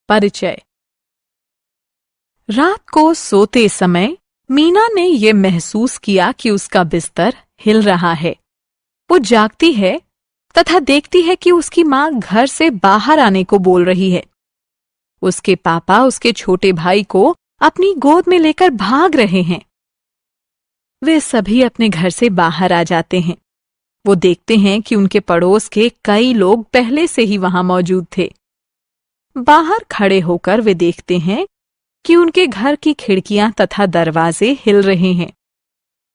परिचय। रात को सोते समय मीना ने ये महसूस किया कि उसका बिस्तर हिल रहा है। वो जागती है तथा देखती है कि उसकी माँ घर से बाहर आने को बोल रही है। उसके पापा उसके छोटे भाई को अपनी गोद में लेकर भाग रहे हैं। वे सभी अपने घर से बाहर आ जाते हैं। वो देखते हैं कि उनके पड़ोस के कई लोग पहले से ही वहां मौजूद थे। बाहर खड़े होकर वे देखते हैं कि उनके घर की खिड़कियां तथा दरवाजे हिल रहे हैं।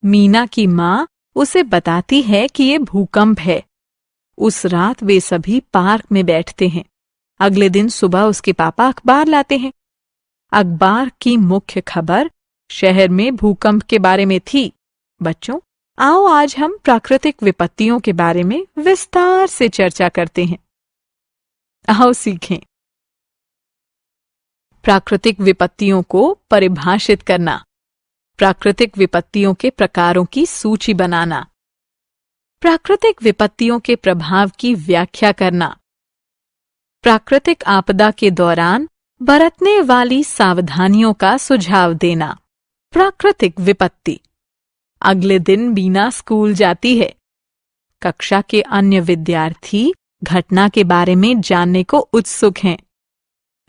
मीना की माँ उसे बताती है कि ये भूकंप है। उस रात वे सभी पार्क में बैठते हैं। अगले दिन सुबह उसके पापा अखबार लाते हैं। अखबार की मुख्य खबर शहर में भूकंप के बारे में थी। बच्चों, आओ आज हम प्राकृतिक विपत्तियों के बारे में विस्तार से चर्चा करते हैं। आओ सीखें। प्राकृतिक विपत्तियों को परिभाषित करना, प्राकृतिक विपत्तियों के प्रकारों की सूची बनाना, प्राकृतिक विपत्तियों के प्रभाव की व्याख्या करना, प्राकृतिक आपदा के दौरान बरतने वाली सावधानियों का सुझाव देना। प्राकृतिक विपत्ति। अगले दिन मीना स्कूल जाती है। कक्षा के अन्य विद्यार्थी घटना के बारे में जानने को उत्सुक हैं।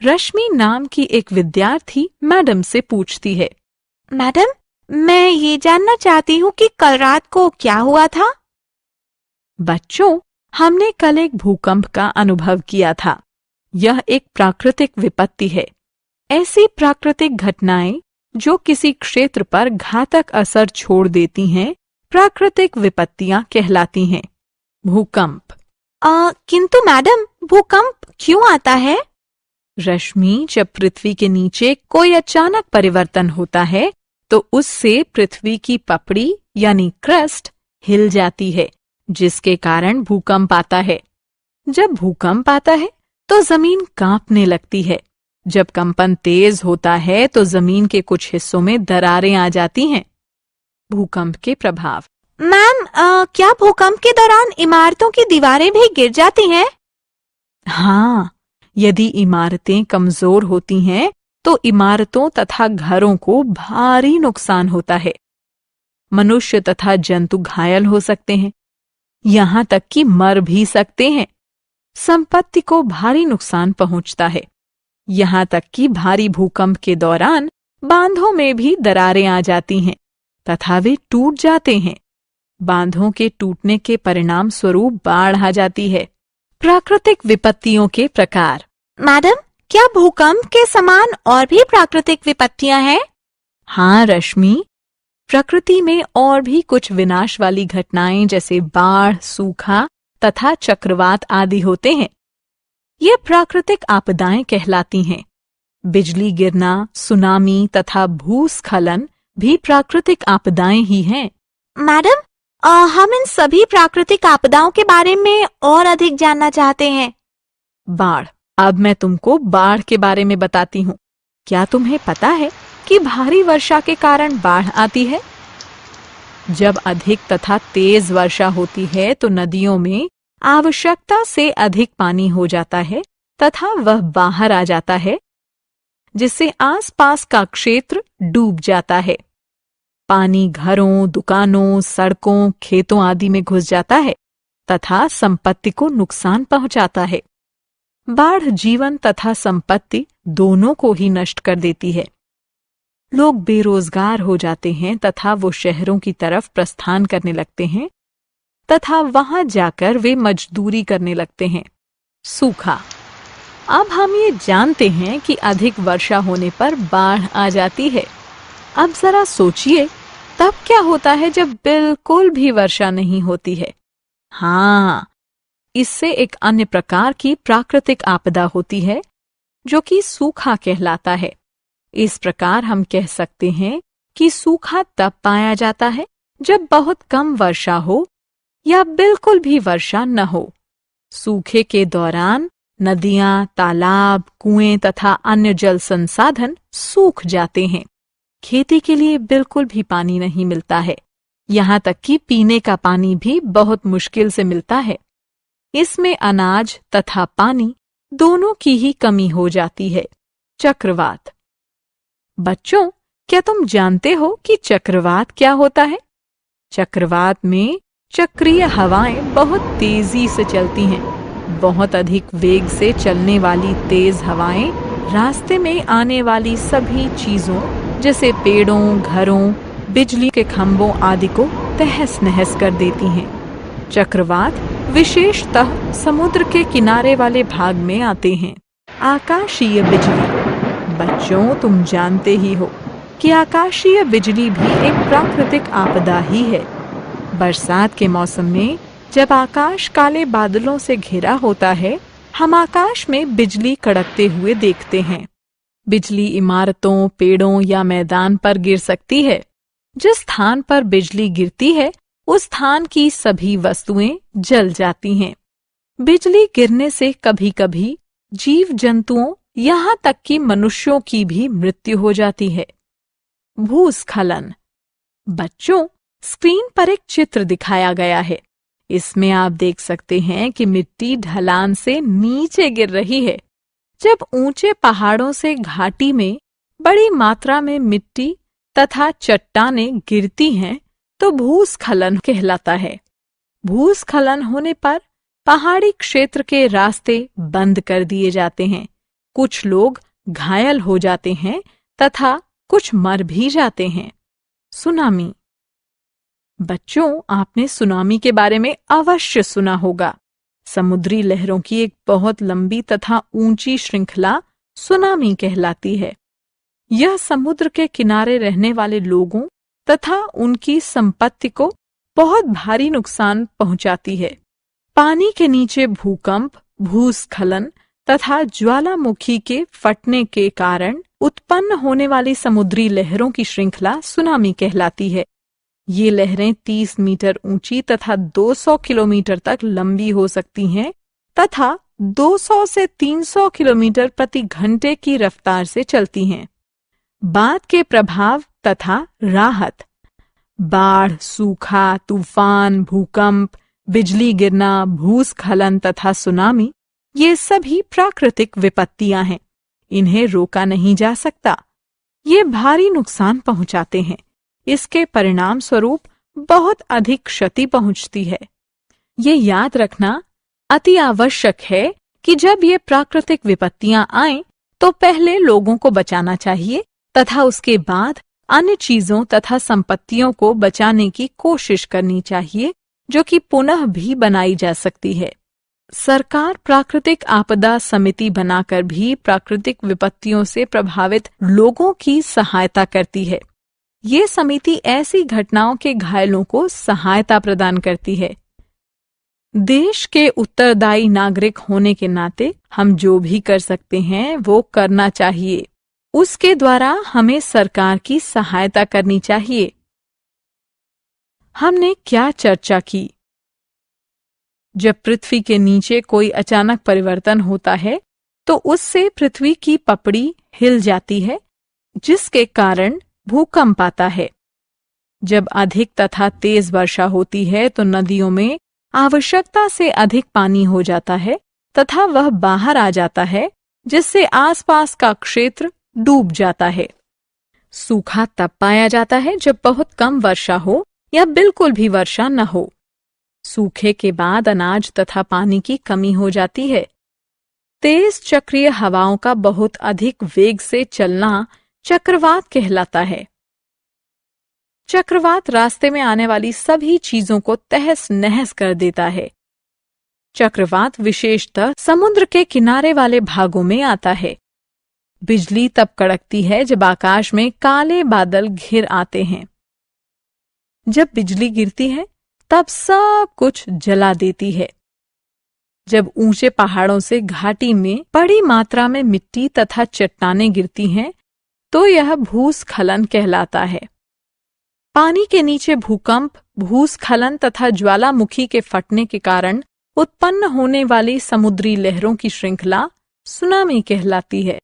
रश्मि नाम की एक विद्यार्थी मैडम से पूछती है, मैडम, मैं ये जानना चाहती हूँ कि कल रात को क्या हुआ था? बच्चों, हमने कल एक भूकंप का अनुभव किया था। यह एक प्राकृतिक विपत्ति है। ऐसी प्राकृतिक घटनाएं जो किसी क्षेत्र पर घातक असर छोड़ देती हैं, प्राकृतिक विपत्तियां कहलाती हैं। भूकंप। किंतु मैडम, भूकंप क्यों आता है? रश्मि, जब पृथ्वी के नीचे कोई अचानक परिवर्तन होता है तो उससे पृथ्वी की पपड़ी यानी क्रस्ट हिल जाती है, जिसके कारण भूकंप आता है। जब भूकंप आता है तो जमीन कांपने लगती है। जब कंपन तेज होता है तो जमीन के कुछ हिस्सों में दरारें आ जाती हैं। भूकंप के प्रभाव। मैम, क्या भूकंप के दौरान इमारतों की दीवारें भी गिर जाती हैं? हाँ, यदि इमारतें कमजोर होती हैं तो इमारतों तथा घरों को भारी नुकसान होता है। मनुष्य तथा जंतु घायल हो सकते हैं, यहाँ तक कि मर भी सकते हैं। संपत्ति को भारी नुकसान पहुंचता है, यहाँ तक कि भारी भूकंप के दौरान बांधों में भी दरारें आ जाती हैं तथा वे टूट जाते हैं। बांधों के टूटने के परिणाम स्वरूप बाढ़ आ जाती है। प्राकृतिक विपत्तियों के प्रकार। मैडम, क्या भूकंप के समान और भी प्राकृतिक विपत्तियां हैं? हाँ रश्मि, प्रकृति में और भी कुछ विनाश वाली घटनाएं जैसे बाढ़, सूखा तथा चक्रवात आदि होते हैं। ये प्राकृतिक आपदाएं कहलाती हैं। बिजली गिरना, सुनामी तथा भूस्खलन भी प्राकृतिक आपदाएं ही हैं। मैडम, हम इन सभी प्राकृतिक आपदाओं के बारे में और अधिक जानना चाहते हैं। बाढ़। अब मैं तुमको बाढ़ के बारे में बताती हूँ। क्या तुम्हें पता है कि भारी वर्षा के कारण बाढ़ आती है? जब अधिक तथा तेज वर्षा होती है तो नदियों में आवश्यकता से अधिक पानी हो जाता है तथा वह बाहर आ जाता है, जिससे आसपास का क्षेत्र डूब जाता है। पानी घरों, दुकानों, सड़कों, खेतों आदि में घुस जाता है तथा संपत्ति को नुकसान पहुंचाता है। बाढ़ जीवन तथा संपत्ति दोनों को ही नष्ट कर देती है। लोग बेरोजगार हो जाते हैं तथा वो शहरों की तरफ प्रस्थान करने लगते हैं तथा वहां जाकर वे मजदूरी करने लगते हैं। सूखा। अब हम ये जानते हैं कि अधिक वर्षा होने पर बाढ़ आ जाती है। अब जरा सोचिए, तब क्या होता है जब बिल्कुल भी वर्षा नहीं होती है? हाँ, इससे एक अन्य प्रकार की प्राकृतिक आपदा होती है जो कि सूखा कहलाता है। इस प्रकार हम कह सकते हैं कि सूखा तब पाया जाता है जब बहुत कम वर्षा हो या बिल्कुल भी वर्षा न हो। सूखे के दौरान नदियां, तालाब, कुएं तथा अन्य जल संसाधन सूख जाते हैं। खेती के लिए बिल्कुल भी पानी नहीं मिलता है, यहाँ तक कि पीने का पानी भी बहुत मुश्किल से मिलता है। इसमें अनाज तथा पानी दोनों की ही कमी हो जाती है। चक्रवात। बच्चों, क्या तुम जानते हो कि चक्रवात क्या होता है? चक्रवात में चक्रीय हवाएं बहुत तेजी से चलती हैं। बहुत अधिक वेग से चलने वाली तेज हवाएं रास्ते में आने वाली सभी चीजों जैसे पेड़ों, घरों, बिजली के खंभों आदि को तहस नहस कर देती हैं। चक्रवात विशेषतः समुद्र के किनारे वाले भाग में आते हैं। आकाशीय बिजली। बच्चों, तुम जानते ही हो कि आकाशीय बिजली भी एक प्राकृतिक आपदा ही है। बरसात के मौसम में जब आकाश काले बादलों से घिरा होता है, हम आकाश में बिजली कड़कते हुए देखते हैं। बिजली इमारतों, पेड़ों या मैदान पर गिर सकती है। जिस स्थान पर बिजली गिरती है, उस स्थान की सभी वस्तुएं जल जाती हैं। बिजली गिरने से कभी-कभी जीव जंतुओं यहाँ तक कि मनुष्यों की भी मृत्यु हो जाती है। भूस्खलन। बच्चों, स्क्रीन पर एक चित्र दिखाया गया है। इसमें आप देख सकते हैं कि मिट्टी ढलान से नीचे गिर रही है। जब ऊंचे पहाड़ों से घाटी में बड़ी मात्रा में मिट्टी तथा चट्टानें गिरती हैं, तो भूस्खलन कहलाता है। भूस्खलन होने पर पहाड़ी क्षेत्र के रास्ते बंद कर दिए जाते हैं। कुछ लोग घायल हो जाते हैं तथा कुछ मर भी जाते हैं। सुनामी। बच्चों, आपने सुनामी के बारे में अवश्य सुना होगा। समुद्री लहरों की एक बहुत लंबी तथा ऊंची श्रृंखला सुनामी कहलाती है। यह समुद्र के किनारे रहने वाले लोगों तथा उनकी संपत्ति को बहुत भारी नुकसान पहुंचाती है। पानी के नीचे भूकंप, भूस्खलन तथा ज्वालामुखी के फटने के कारण उत्पन्न होने वाली समुद्री लहरों की श्रृंखला सुनामी कहलाती है। ये लहरें 30 मीटर ऊंची तथा 200 किलोमीटर तक लंबी हो सकती हैं तथा 200 से 300 किलोमीटर प्रति घंटे की रफ्तार से चलती हैं। बाढ़ के प्रभाव तथा राहत। बाढ़, सूखा, तूफान, भूकंप, बिजली गिरना, भूस्खलन तथा सुनामी ये सभी प्राकृतिक विपत्तियां हैं। इन्हें रोका नहीं जा सकता। ये भारी नुकसान पहुंचाते हैं। इसके परिणाम स्वरूप बहुत अधिक क्षति पहुंचती है। ये याद रखना अति आवश्यक है कि जब ये प्राकृतिक विपत्तियां आएं, तो पहले लोगों को बचाना चाहिए तथा उसके बाद अन्य चीजों तथा संपत्तियों को बचाने की कोशिश करनी चाहिए, जो कि पुनः भी बनाई जा सकती है। सरकार प्राकृतिक आपदा समिति बनाकर भी प्राकृतिक विपत्तियों से प्रभावित लोगों की सहायता करती है। ये समिति ऐसी घटनाओं के घायलों को सहायता प्रदान करती है। देश के उत्तरदायी नागरिक होने के नाते हम जो भी कर सकते हैं वो करना चाहिए। उसके द्वारा हमें सरकार की सहायता करनी चाहिए। हमने क्या चर्चा की? जब पृथ्वी के नीचे कोई अचानक परिवर्तन होता है, तो उससे पृथ्वी की पपड़ी हिल जाती है, जिसके कारण भूकंप आता है। जब अधिक तथा तेज वर्षा होती है, तो नदियों में आवश्यकता से अधिक पानी हो जाता है तथा वह बाहर आ जाता है, जिससे आसपास का क्षेत्र डूब जाता है। सूखा तब पाया जाता है जब बहुत कम वर्षा हो या बिल्कुल भी वर्षा न हो। सूखे के बाद अनाज तथा पानी की कमी हो जाती है। तेज चक्रीय हवाओं का बहुत अधिक वेग से चलना चक्रवात कहलाता है। चक्रवात रास्ते में आने वाली सभी चीजों को तहस नहस कर देता है। चक्रवात विशेषतः समुद्र के किनारे वाले भागों में आता है। बिजली तब कड़कती है जब आकाश में काले बादल घिर आते हैं। जब बिजली गिरती है, तब सब कुछ जला देती है। जब ऊंचे पहाड़ों से घाटी में बड़ी मात्रा में मिट्टी तथा चट्टानें गिरती हैं, तो यह भूस्खलन कहलाता है। पानी के नीचे भूकंप, भूस्खलन तथा ज्वालामुखी के फटने के कारण उत्पन्न होने वाली समुद्री लहरों की श्रृंखला सुनामी कहलाती है।